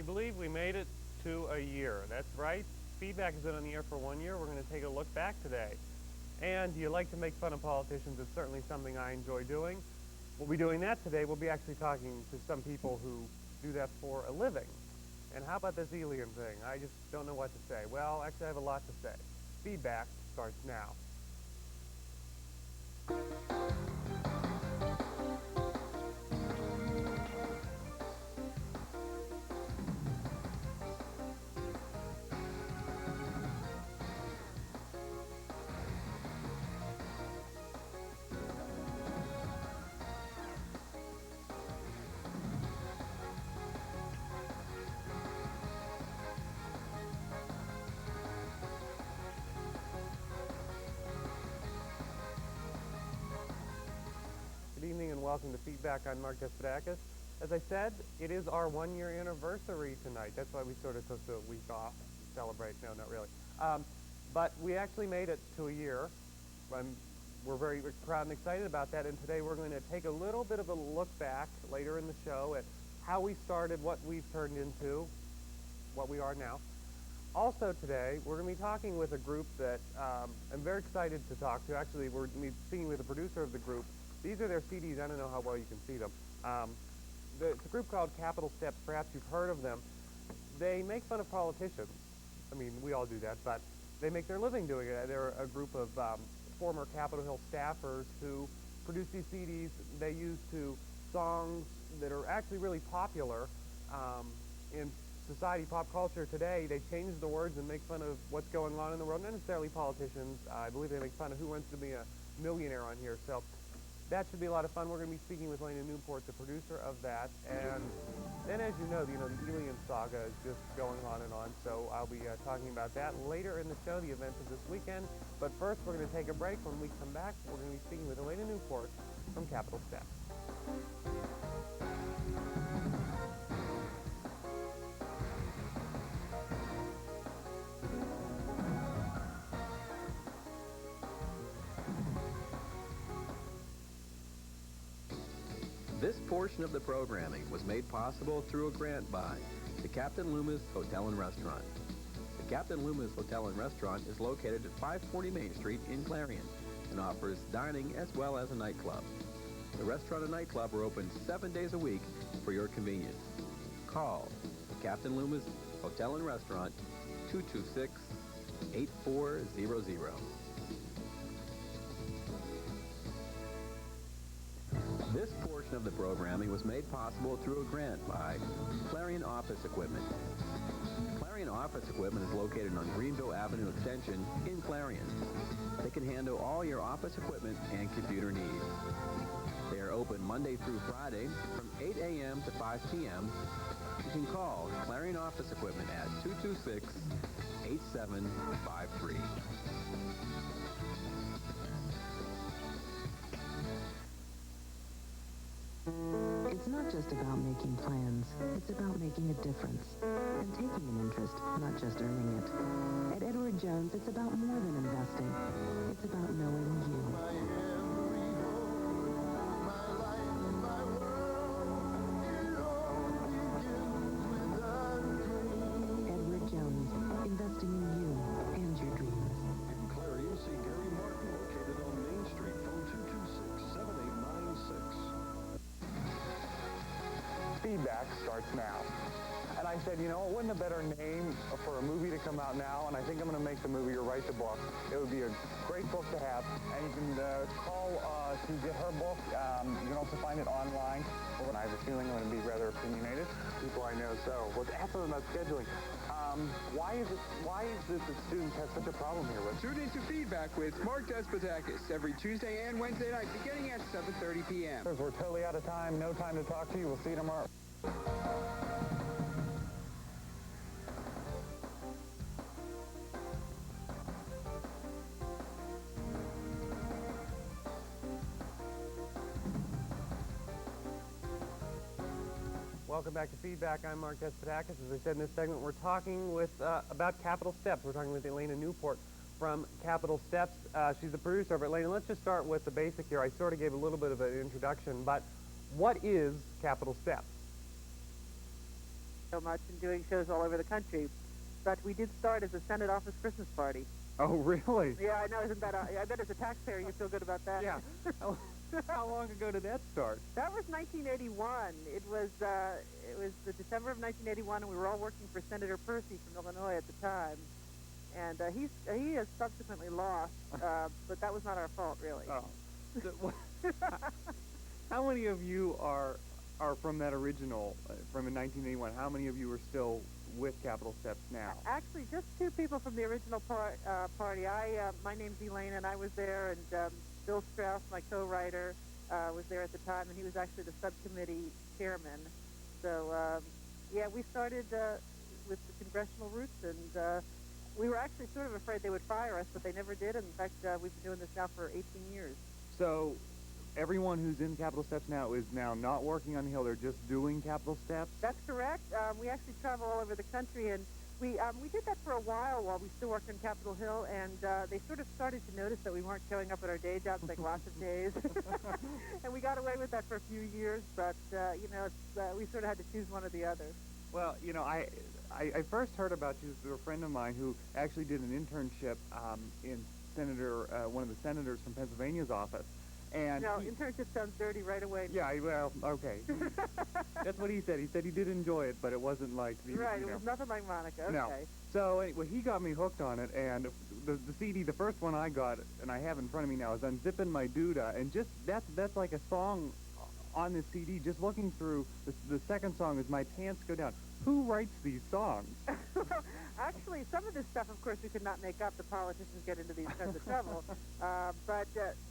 believe we made it to a year? That's right. Feedback has been on the air for 1 year. We're going to take a look back today. And you like to make fun of politicians. It's certainly something I enjoy doing. We'll be doing that today. We'll be actually talking to some people who do that for a living. And how about this alien thing? I just don't know what to say. Well, actually, I have a lot to say. Feedback starts now. Good evening and welcome to Feedback. I'm Mark Despotakis. As I said, it is our 1 year anniversary tonight. That's why we sort of took the week off to celebrate. No, not really. But we actually made it to a year. We're very proud and excited about that, and today we're going to take a little bit of a look back later in the show at how we started, what we've turned into, what we are now. Also today, we're going to be talking with a group that I'm very excited to talk to. Actually, we're going to be speaking with the producer of the group. These are their CDs. I don't know how well you can see them. It's a group called Capital Steps. Perhaps you've heard of them. They make fun of politicians. I mean, we all do that, but they make their living doing it. They're a group of former Capitol Hill staffers who produce these CDs. They use to songs that are actually really popular in society, pop culture today. They change the words and make fun of what's going on in the world, not necessarily politicians. I believe they make fun of who wants to be a millionaire on here. So that should be a lot of fun. We're going to be speaking with Lena Newport, the producer of that. And then, as you know, the alien saga is just going on and on. So I'll be talking about that later in the show, the events of this weekend. But first, we're going to take a break. When we come back, we're going to be speaking with Lena Newport from Capital Steps. This portion of the programming was made possible through a grant by the Captain Loomis Hotel and Restaurant. The Captain Loomis Hotel and Restaurant is located at 540 Main Street in Clarion and offers dining as well as a nightclub. The restaurant and nightclub are open 7 days a week for your convenience. Call the Captain Loomis Hotel and Restaurant 226-8400. This portion of the programming was made possible through a grant by Clarion Office Equipment. Clarion Office Equipment is located on Greenville Avenue Extension in Clarion. They can handle all your office equipment and computer needs. They are open Monday through Friday from 8 a.m. to 5 p.m. You can call Clarion Office Equipment at 226-8753. It's not just about making plans, it's about making a difference and taking an interest, not just earning it. At Edward Jones, it's about more than investing. It's about knowing you. Edward Jones, investing in you and your dreams. In Clarion, see Gary Martin, located on Main Street, phone 226-7896. Feedback starts now. And I said, you know, wouldn't a better name for a movie to come out now? And I think I'm going to make the movie or write the book. It would be a great book to have. And you can call to get her book. You can also find it online. And I have a feeling I'm going to be rather opinionated. People I know. So let's ask them about scheduling. Why is it that students have such a problem here with? Tune into Feedback with Mark Despotakis every Tuesday and Wednesday night beginning at 7:30 p.m. We're totally out of time. No time to talk to you. We'll see you tomorrow. Welcome back to Feedback. I'm Mark Despotakis. As I said in this segment, we're talking with about Capital Steps. We're talking with Lena Newport from Capital Steps. She's the producer of it. Lena, let's just start with the basic here. I sort of gave a little bit of an introduction, but what is Capital Steps? so much and doing shows all over the country. But we did start as a Senate office Christmas party. Oh, really? Yeah, I know. Isn't that? I bet as a taxpayer you feel good about that. Yeah. How long ago did that start? That was 1981. It was the December of 1981, and we were all working for Senator Percy from Illinois at the time. And he has subsequently lost, but that was not our fault, really. Oh. So, how many of you are from that original, from in 1981? How many of you are still with Capital Steps now? Actually, just two people from the original party. My name's Elaine, and I was there, and Bill Strauss, my co-writer, was there at the time, and he was actually the subcommittee chairman. So, yeah, we started with the congressional roots, and we were actually sort of afraid they would fire us, but they never did. And in fact, we've been doing this now for 18 years. So, everyone who's in Capital Steps now is now not working on the Hill. They're just doing Capital Steps? That's correct. We actually travel all over the country, and we did that for a while we still worked on Capitol Hill, and they sort of started to notice that we weren't showing up at our day jobs like lots of days. And we got away with that for a few years, but, we sort of had to choose one or the other. Well, I first heard about you through a friend of mine who actually did an internship in one of the senators from Pennsylvania's office. And no, internship sounds dirty right away. Yeah, well, okay. That's what he said. He said he did enjoy it, but it wasn't like the... Right, it was nothing like Monica. Okay. No. So, anyway, he got me hooked on it, and the CD, the first one I got, and I have in front of me now, is Unzippin' My Doodah, and just, that's like a song on this CD. Just looking through, the second song is My Pants Go Down. Who writes these songs? Actually, some of this stuff, of course, we could not make up. The politicians get into these kinds of trouble. But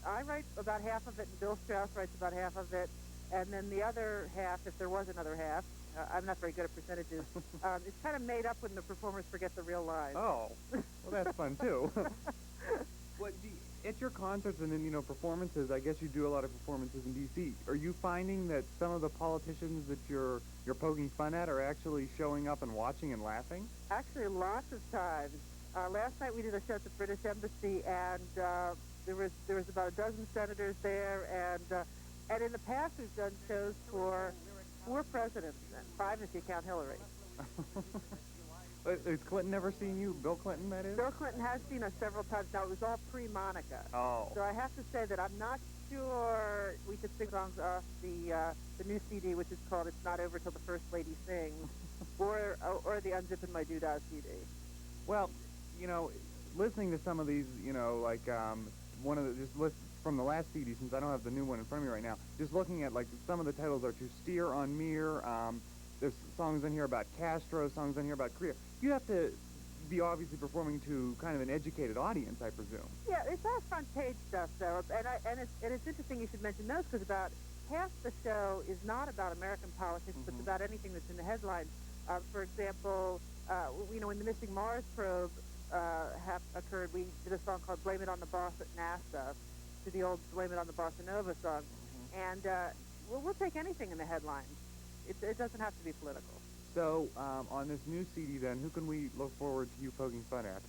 I write about half of it, and Bill Strauss writes about half of it. And then the other half, if there was another half, I'm not very good at percentages, it's kind of made up when the performers forget the real lines. Oh, well, that's fun, too. At your concerts and in, performances, I guess you do a lot of performances in D.C. Are you finding that some of the politicians that you're poking fun at are actually showing up and watching and laughing? Actually, lots of times. Last night we did a show at the British Embassy, and there was about a dozen senators there, and in the past we've done shows for 4 presidents, and 5 if you count Hillary. Has Clinton never seen you? Bill Clinton, that is? Bill Clinton has seen us several times. Now, it was all pre-Monica. Oh. So I have to say that I'm not sure we could sing songs off the new CD, which is called It's Not Over Till the First Lady Sings, or the Unzippin' My Doodah CD. Well, listening to some of these, like one of the, from the last CD, since I don't have the new one in front of me right now, just looking at, like, some of the titles are To Steer on Mir, there's songs in here about Castro, songs in here about Korea. You have to be obviously performing to kind of an educated audience, I presume. Yeah, it's all front page stuff, though, and it's interesting you should mention those, because about half the show is not about American politics, but it's about anything that's in the headlines. For example, when the Missing Mars probe occurred, we did a song called Blame It on the Boss at NASA, to the old Blame It on the Bossa Nova song. And we'll take anything in the headlines. It doesn't have to be political. So, on this new CD, then, who can we look forward to you poking fun at?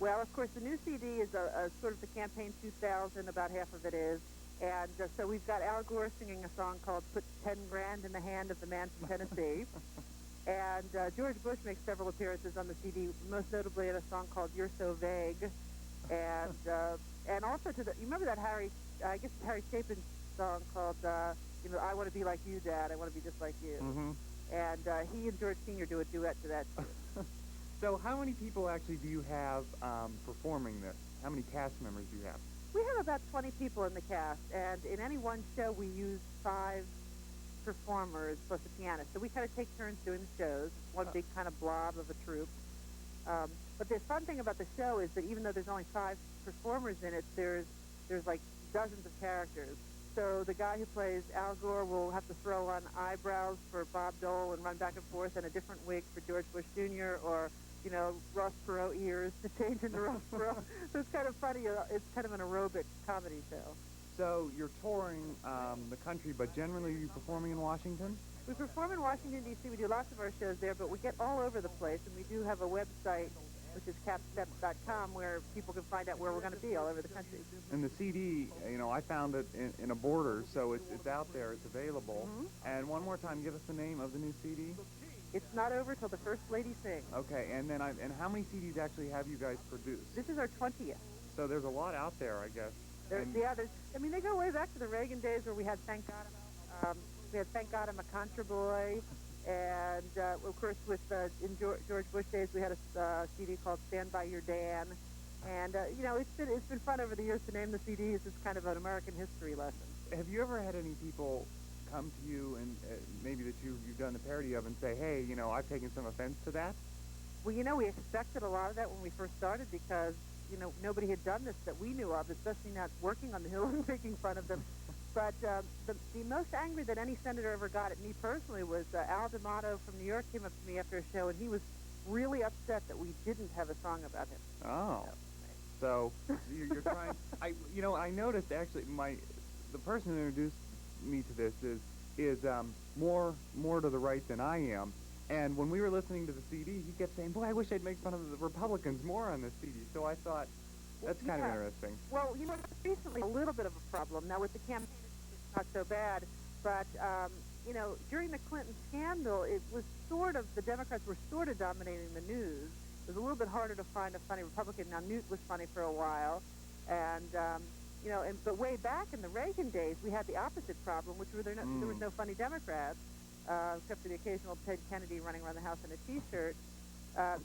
Well, of course, the new CD is a sort of the Campaign 2000, about half of it is. And so we've got Al Gore singing a song called Put 10 Grand in the Hand of the Man from Tennessee. And George Bush makes several appearances on the CD, most notably in a song called You're So Vague. And also you remember that Harry Chapin song called, I Want to Be Like You, Dad, I Want to Be Just Like You. Mm-hmm. And he and George Sr. do a duet to that. So how many people actually do you have performing this? How many cast members do you have? We have about 20 people in the cast, and in any one show we use 5 performers plus a pianist. So we kind of take turns doing the shows, one big kind of blob of a troupe. But the fun thing about the show is that even though there's only 5 performers in it, there's like dozens of characters. So the guy who plays Al Gore will have to throw on eyebrows for Bob Dole and run back and forth, and a different wig for George Bush Jr., or, Ross Perot ears to change into Ross Perot. So it's kind of funny. It's kind of an aerobic comedy show. So you're touring the country, but generally you're performing in Washington? We perform in Washington, D.C. We do lots of our shows there, but we get all over the place, and we do have a website, which is capsteps.com, where people can find out where we're going to be all over the country. And the CD, I found it in a border, so it's out there, it's available. Mm-hmm. And one more time, give us the name of the new CD. It's not over till the First Lady sings. Okay, and then and how many CDs actually have you guys produced? This is our 20th. So there's a lot out there, I guess. They go way back to the Reagan days where we had Thank God I'm a Contra Boy, and of course in George Bush days we had a CD called Stand By Your Dan, and it's been fun over the years to name the CDs. It's kind of an American history lesson. Have you ever had any people come to you and maybe that you've done the parody of and say, hey, I've taken some offense to that? Well, we expected a lot of that when we first started because nobody had done this that we knew of, especially not working on the Hill and making fun of them. But the most angry that any senator ever got at me personally was Al D'Amato from New York came up to me after a show, and he was really upset that we didn't have a song about him. Oh. So you're trying. I noticed actually the person who introduced me to this is more to the right than I am. And when we were listening to the CD, he kept saying, boy, I wish I'd make fun of the Republicans more on this CD. So I thought, that's kind of interesting. Well, recently a little bit of a problem. Now with the campaign, it's not so bad. But, during the Clinton scandal, it was the Democrats were sort of dominating the news. It was a little bit harder to find a funny Republican. Now, Newt was funny for a while. And, but way back in the Reagan days, we had the opposite problem, which there was no funny Democrats. Except for the occasional Ted Kennedy running around the house in a T-shirt.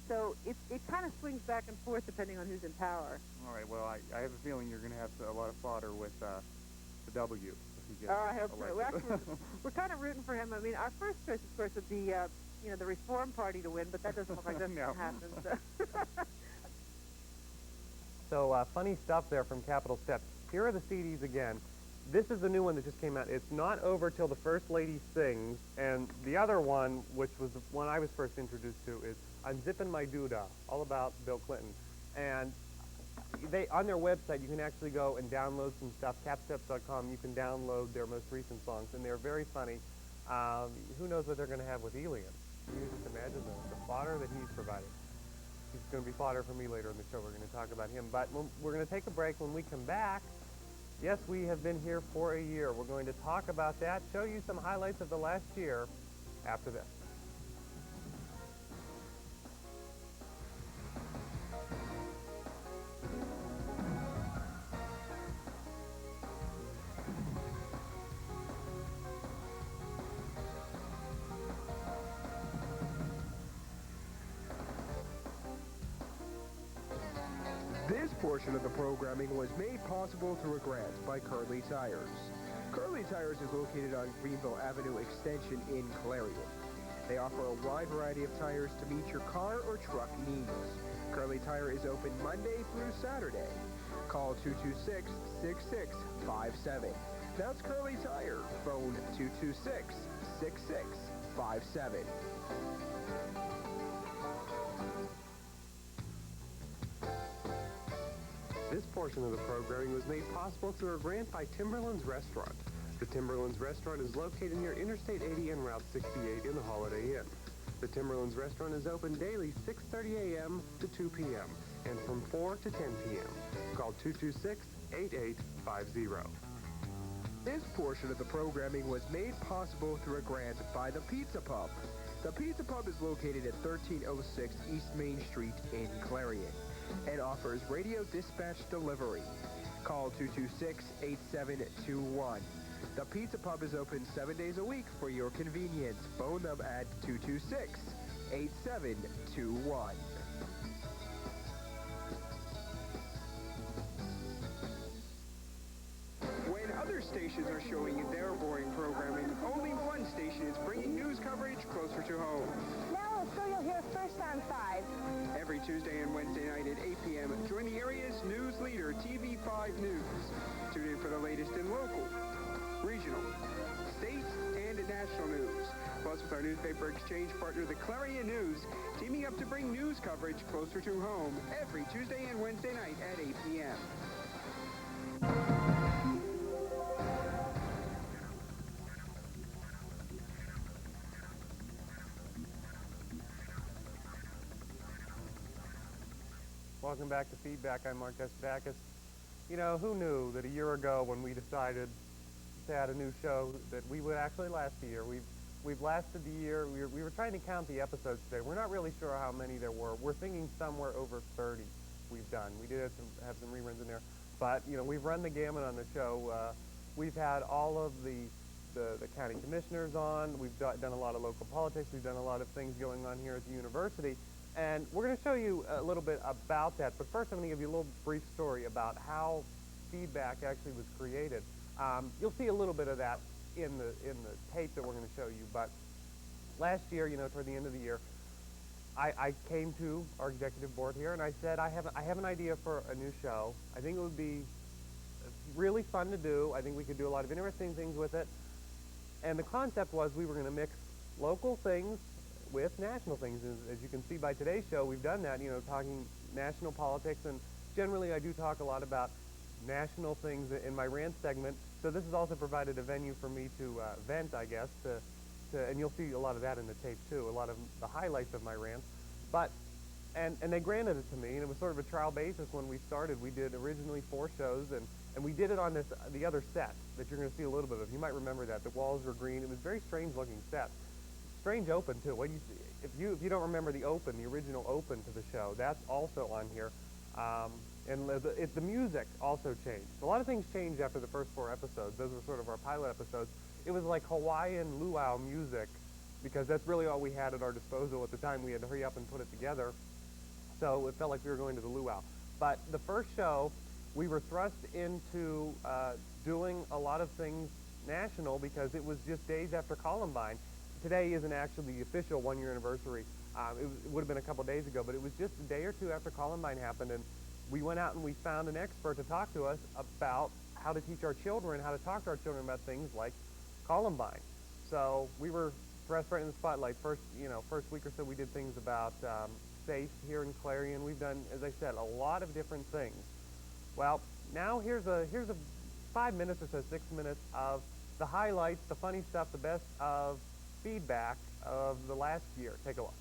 So it kind of swings back and forth depending on who's in power. All right, well, I have a feeling you're going to have a lot of fodder with the W if he gets I hope so. elected. Well, actually, we're kind of rooting for him. I mean, our first choice, of course, would be the Reform Party to win, but that doesn't look like that's going to happen. So. So funny stuff there from Capitol Steps. Here are the CDs again. This is the new one that just came out. It's not over till the First Lady sings, and the other one, which was the one I was first introduced to, is Unzippin' My Doodah, all about Bill Clinton. And on their website, you can actually go and download some stuff, capsteps.com. You can download their most recent songs, and they're very funny. Who knows what they're going to have with Elian? Can you just imagine the fodder that he's providing? He's going to be fodder for me later in the show. We're going to talk about him. But we're going to take a break. When we come back, yes, we have been here for a year. We're going to talk about that, show you some highlights of the last year after this. This portion of the programming was made possible through a grant by Curly Tires. Curly Tires is located on Greenville Avenue Extension in Clarion. They offer a wide variety of tires to meet your car or truck needs. Curly Tire is open Monday through Saturday. Call 226-6657. That's Curly Tire. Phone 226-6657. This portion of the programming was made possible through a grant by Timberland's Restaurant. The Timberland's Restaurant is located near Interstate 80 and Route 68 in the Holiday Inn. The Timberland's Restaurant is open daily 6:30 a.m. to 2 p.m. and from 4 to 10 p.m. Call 226-8850. This portion of the programming was made possible through a grant by the Pizza Pub. The Pizza Pub is located at 1306 East Main Street in Clarion and offers radio dispatch delivery. Call 226-8721. The Pizza Pub is open 7 days a week for your convenience. Phone them at 226-8721. When other stations are showing their boring programming, only one station is bringing news coverage closer to home. Now, so you'll hear first on 5. Every Tuesday and Wednesday night at 8 p.m., join the area's news leader, TV5 News. Tune in for the latest in local, regional, state, and national news. Plus, with our newspaper exchange partner, the Clarion News, teaming up to bring news coverage closer to home every Tuesday and Wednesday night at 8 p.m. Welcome back to Feedback. I'm Mark Despotakis. You know, who knew that a year ago when we decided to add a new show that we would actually last a year? We've We've lasted the year. We were trying to count the episodes today. We're not really sure how many there were. We're thinking somewhere over 30 we've done. We did have some reruns in there. But, you know, we've run the gamut on the show. We've had all of the county commissioners on. We've done a lot of local politics. We've done a lot of things going on here at the university. And we're going to show you a little bit about that. But first, I'm going to give you a little brief story about how feedback actually was created. You'll see a little bit of that in the tape that we're going to show you. But last year, you know, toward the end of the year, I came to our executive board here and I said, I have an idea for a new show. I think it would be really fun to do. I think we could do a lot of interesting things with it. And the concept was we were going to mix local things with national things. As you can see by today's show, we've done that, you know, talking national politics. And generally, I do talk a lot about national things in my rant segment. So this has also provided a venue for me to vent, I guess, and you'll see a lot of that in the tape too, a lot of the highlights of my rants. But, and they granted it to me, and it was sort of a trial basis when we started. We did originally 4 shows, and we did it on the other set that you're going to see a little bit of. You might remember that. The walls were green. It was a very strange looking set. Strange open too. What do you see? If you don't remember the open, the original open to the show, that's also on here. And the music also changed. A lot of things changed after the first 4 episodes. Those were sort of our pilot episodes. It was like Hawaiian luau music, because that's really all we had at our disposal at the time. We had to hurry up and put it together. So it felt like we were going to the luau. But the first show, we were thrust into doing a lot of things national because it was just days after Columbine. Today isn't actually the official 1-year anniversary. It would have been a couple days ago, but it was just a day or 2 after Columbine happened, and we went out and we found an expert to talk to us about how to teach our children, how to talk to our children about things like Columbine. So we were thrust right in the spotlight. First week or so we did things about SAFE here in Clarion. We've done, as I said, a lot of different things. Well, now here's a 5 minutes or so, 6 minutes of the highlights, the funny stuff, the best of feedback of the last year. Take a look.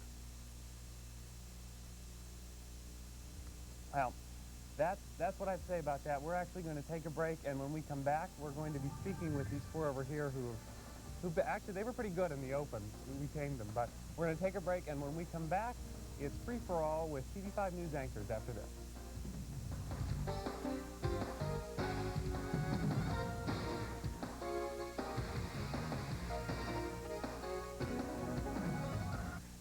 Well, that's what I'd say about that. We're actually going to take a break, and when we come back, we're going to be speaking with these 4 over here who actually, they were pretty good in the open. We tamed them, but we're going to take a break, and when we come back, it's free-for-all with TV5 News anchors after this.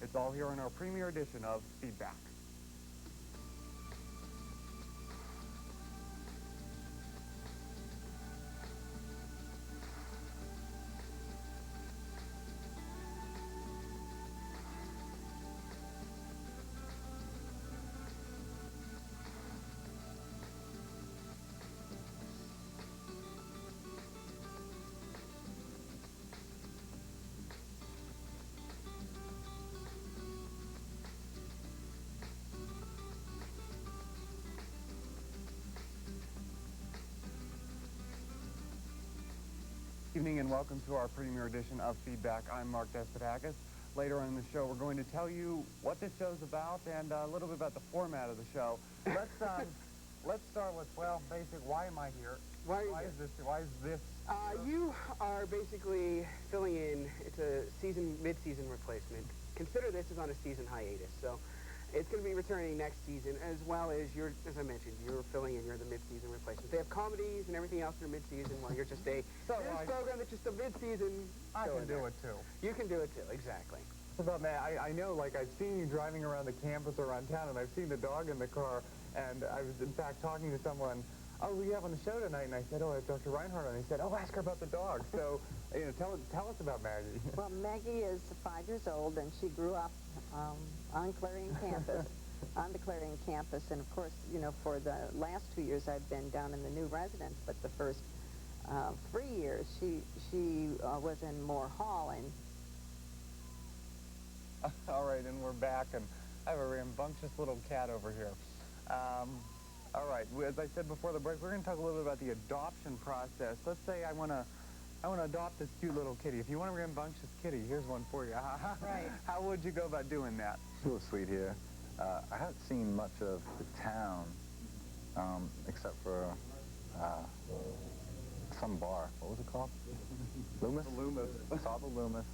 It's all here in our premiere edition of Feedback. Evening and welcome to our premiere edition of Feedback. I'm Mark Despotakis. Later on in the show, we're going to tell you what this show's about and a little bit about the format of the show. Let's start with, well, basic. Why am I here? Why is this? You are basically filling in. It's a mid-season replacement. Consider this as on a season hiatus. So it's going to be returning next season, as well as as I mentioned, you're filling in. You're the mid-season replacement. They have comedies and everything else for mid-season, while you're just a news program that's just a mid-season. I can do it too. You can do it too, exactly. About that, I know, like, I've seen you driving around the campus around town, and I've seen the dog in the car, and I was, in fact, talking to someone, oh, we have on the show tonight, and I said, oh, I have Dr. Reinhardt on, and he said, oh, ask her about the dog. So, you know, tell us about Maggie. Well, Maggie is 5 years old, and she grew up on Clarion campus, on the Clarion campus, and of course, you know, for the last 2 years I've been down in the new residence, but the first 3 years she was in Moore Hall, and all right, and we're back, and I have a rambunctious little cat over here. All right, as I said before the break, we're going to talk a little bit about the adoption process. Let's say I want to adopt this cute little kitty. If you want a rambunctious kitty, here's one for you. Right. How would you go about doing that? It's a little sweet here. I haven't seen much of the town, except for some bar. What was it called? Loomis? Loomis. Saw the Loomis.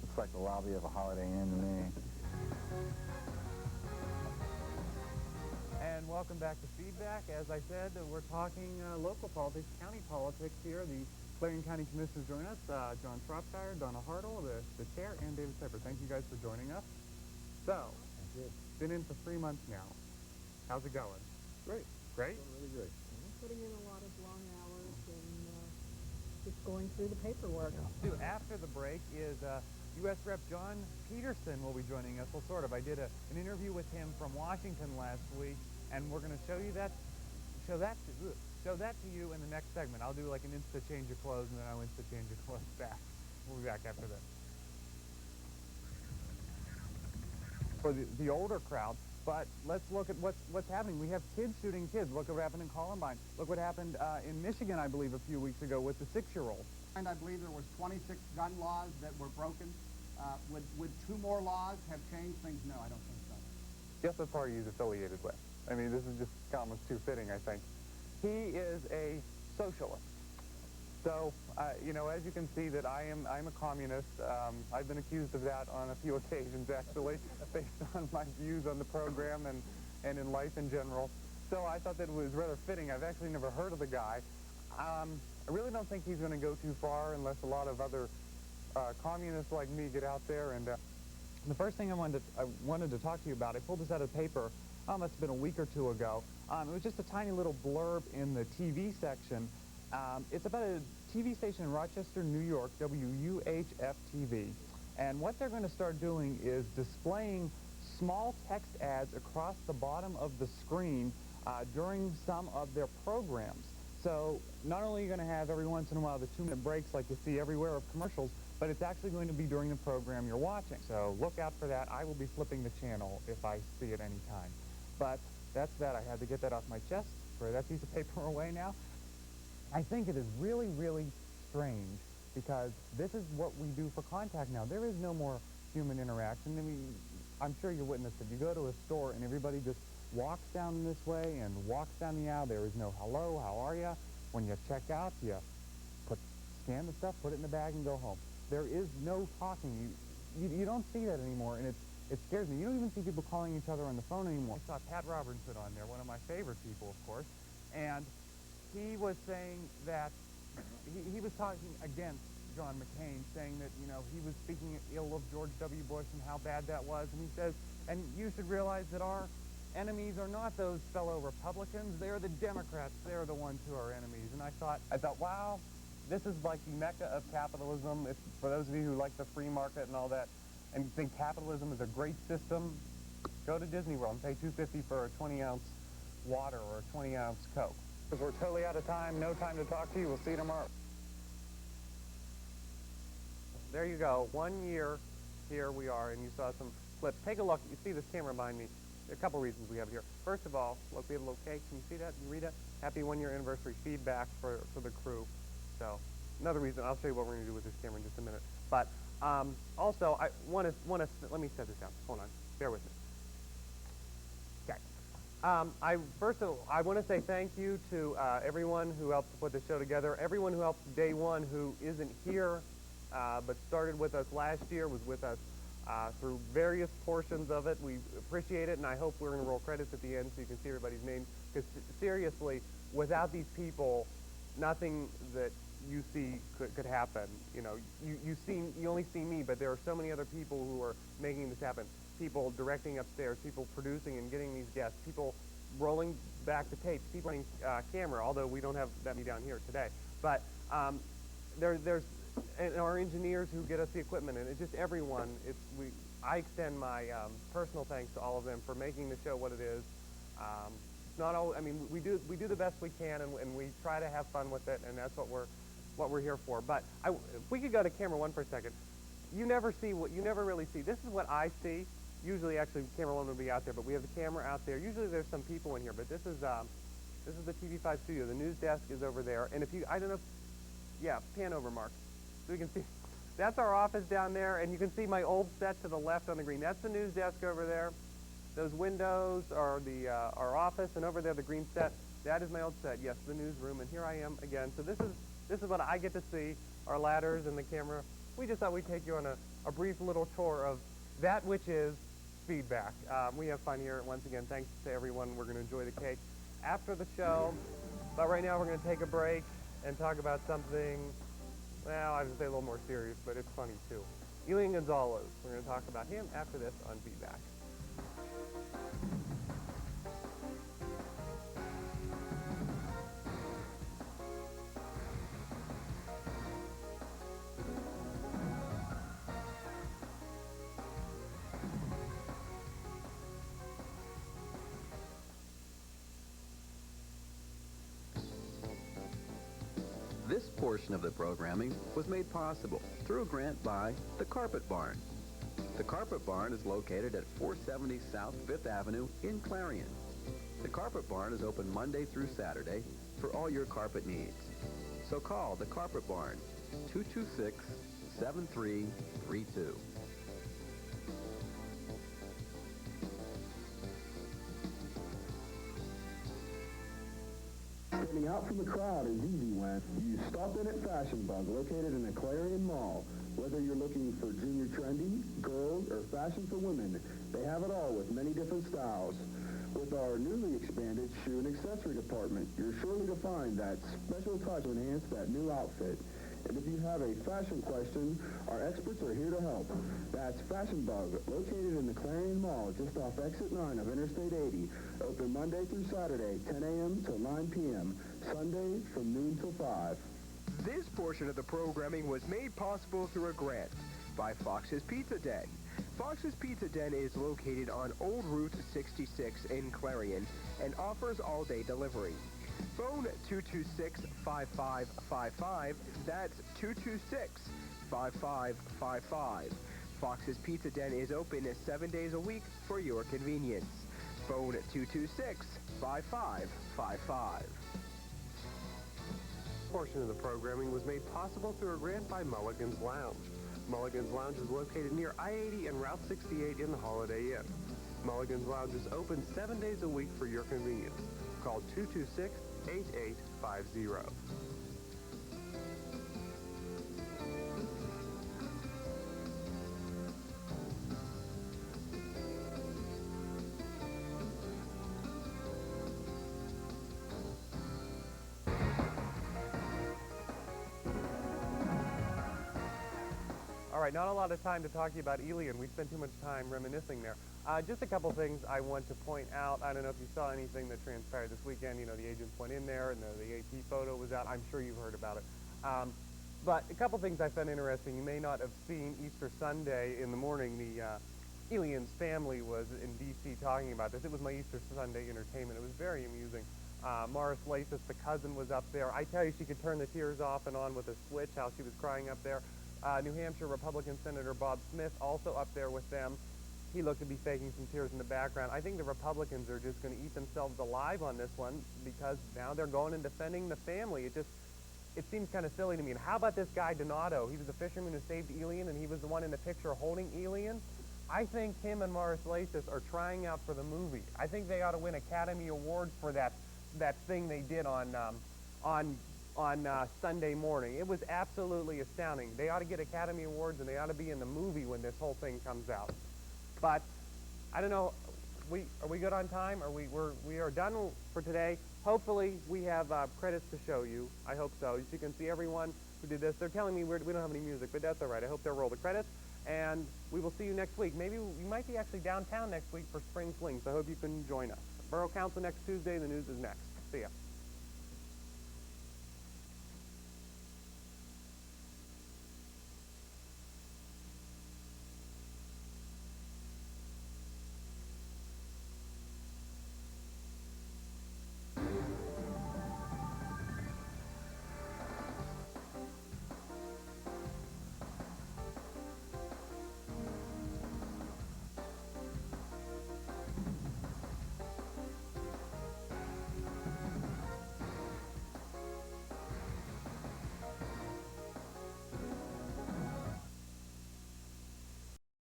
Looks like the lobby of a Holiday Inn to me. And welcome back to Feedback. As I said, we're talking local politics, county politics here. The Clarion County Commissioners join us, John Shropshire, Donna Hartle, the chair, and David Cypher. Thank you guys for joining us. So, been in for 3 months now. How's it going? Great. Great? Going really great. Putting in a lot of long hours and just going through the paperwork. After the break is U.S. Rep. John Peterson will be joining us. Well, sort of. I did an interview with him from Washington last week, and we're going to show that to you in the next segment. I'll do like an insta change of clothes, and then I'll insta change of clothes back. We'll be back after this. For the older crowd, but let's look at what's happening. We have kids shooting kids. Look what happened in Columbine. Look what happened in Michigan, I believe, a few weeks ago with the 6-year-old. And I believe there was 26 gun laws that were broken. Would 2 more laws have changed things? No, I don't think so. Guess what party he's affiliated with? I mean, this is just almost too fitting, I think. He is a socialist. So, you know, as you can see that I'm a communist. I've been accused of that on a few occasions, actually, based on my views on the program and in life in general. So I thought that it was rather fitting. I've actually never heard of the guy. I really don't think he's going to go too far unless a lot of other communists like me get out there. And the first thing I wanted to talk to you about, I pulled this out of the paper, must have been a week or 2 ago. It was just a tiny little blurb in the TV section. It's about a TV station in Rochester, New York, WUHF-TV. And what they're going to start doing is displaying small text ads across the bottom of the screen during some of their programs. So not only are you going to have every once in a while the 2-minute breaks like you see everywhere of commercials, but it's actually going to be during the program you're watching. So look out for that. I will be flipping the channel if I see it any time. But that's that. I had to get that off my chest. Throw that piece of paper away now. I think it is really, really strange because this is what we do for contact now. There is no more human interaction. I mean, I'm sure you witnessed it. You go to a store and everybody just walks down this way and walks down the aisle. There is no hello, how are you? When you check out, you scan the stuff, put it in the bag, and go home. There is no talking. You don't see that anymore, and it scares me. You don't even see people calling each other on the phone anymore. I saw Pat Robertson on there, one of my favorite people, of course, and he was saying that he was talking against John McCain, saying that, you know, he was speaking ill of George W. Bush and how bad that was, and he says, and you should realize that our enemies are not those fellow Republicans, they're the Democrats, they're the ones who are enemies. And I thought, wow, this is like the mecca of capitalism. If, for those of you who like the free market and all that, and think capitalism is a great system, go to Disney World and pay $2.50 for a 20-ounce water or a 20-ounce Coke. Because we're totally out of time, no time to talk to you. We'll see you tomorrow. There you go. 1 year, here we are, and you saw some clips. Take a look. You see this camera behind me. There are a couple reasons we have it here. First of all, look, we have a little cake. Can you see that? Can you read it? Happy 1-year anniversary feedback for the crew. So, another reason. I'll show you what we're going to do with this camera in just a minute. But also, I want to let me set this down. Hold on. Bear with me. Okay. First of all, I want to say thank you to everyone who helped put the show together. Everyone who helped day one who isn't here but started with us last year, was with us through various portions of it. We appreciate it, and I hope we're going to roll credits at the end so you can see everybody's names. Because seriously, without these people, nothing that you see could happen. You know, you only see me, but there are so many other people who are making this happen. People directing upstairs, people producing and getting these guests, people rolling back the tapes, people running camera, although we don't have that many down here today. But there's and our engineers who get us the equipment, and it's just everyone. I extend my personal thanks to all of them for making the show what it is. Not all. I mean, we do the best we can, and we try to have fun with it, and that's what we're here for. But if we could go to camera one for a second, you never really see. This is what I see. Usually, actually, camera one would be out there, but we have the camera out there. Usually, there's some people in here, but this is the TV5 studio. The news desk is over there, and if you, I don't know, yeah, pan over, Mark, so you can see. That's our office down there, and you can see my old set to the left on the green. That's the news desk over there. Those windows are our office, and over there the green set. That is my old set. Yes, the newsroom, and here I am again. So this is what I get to see. Our ladders and the camera. we just thought we'd take you on a brief little tour of that which is feedback. We have fun here. Once again, thanks to everyone. We're going to enjoy the cake after the show. But right now we're going to take a break and talk about something, well, I would say a little more serious, but it's funny too. Elian Gonzalez. We're going to talk about him after this on Feedback. This portion of the programming was made possible through a grant by the Carpet Barn. The Carpet Barn is located at 470 South 5th Avenue in Clarion. The Carpet Barn is open Monday through Saturday for all your carpet needs. So call the Carpet Barn, 226-7332. Standing out from the crowd is easy when you stop in at Fashion Bug, located in the Clarion Mall. Whether you're looking for junior trendy, girls, or fashion for women, they have it all with many different styles. With our newly expanded shoe and accessory department, you're surely to find that special touch to enhance that new outfit. And if you have a fashion question, our experts are here to help. That's Fashion Bug, located in the Clarion Mall, just off Exit 9 of Interstate 80. Open Monday through Saturday, 10 a.m. till 9 p.m. Sunday from noon till 5. This portion of the programming was made possible through a grant by Fox's Pizza Den. Fox's Pizza Den is located on Old Route 66 in Clarion and offers all-day delivery. Phone 226-5555. That's 226-5555. Fox's Pizza Den is open 7 days a week for your convenience. Phone 226-5555. Portion of the programming was made possible through a grant by Mulligan's Lounge. Mulligan's Lounge is located near I-80 and Route 68 in the Holiday Inn. Mulligan's Lounge is open 7 days a week for your convenience. Call 226-8850. All right, not a lot of time to talk to you about Elian. We spent too much time reminiscing there. Just a couple things I want to point out. I don't know if you saw anything that transpired this weekend. You know, the agents went in there and the AP photo was out. I'm sure you've heard about it. But a couple things I found interesting. You may not have seen Easter Sunday in the morning. The Elian's family was in D.C. talking about this. It was my Easter Sunday entertainment. It was very amusing. Morris Lasis, the cousin, was up there. I tell you, she could turn the tears off and on with a switch, how she was crying up there. New Hampshire Republican Senator Bob Smith also up there with them. He looked to be faking some tears in the background. I think the Republicans are just going to eat themselves alive on this one because now they're going and defending the family. It seems kind of silly to me. And how about this guy Donato? He was the fisherman who saved Elian, and he was the one in the picture holding Elian. I think him and Morris Lasis are trying out for the movie. I think they ought to win Academy Awards for that thing they did on Sunday morning. It was absolutely astounding. They ought to get Academy Awards, and they ought to be in the movie when this whole thing comes out. But I don't know. Are we good on time? We are done for today. Hopefully we have credits to show you. I hope so. As you can see, everyone who did this, they're telling me we don't have any music, but that's all right. I hope they'll roll the credits, and we will see you next week. Maybe we might be actually downtown next week for Spring Fling, so I hope you can join us. Borough Council next Tuesday. The news is next. See ya.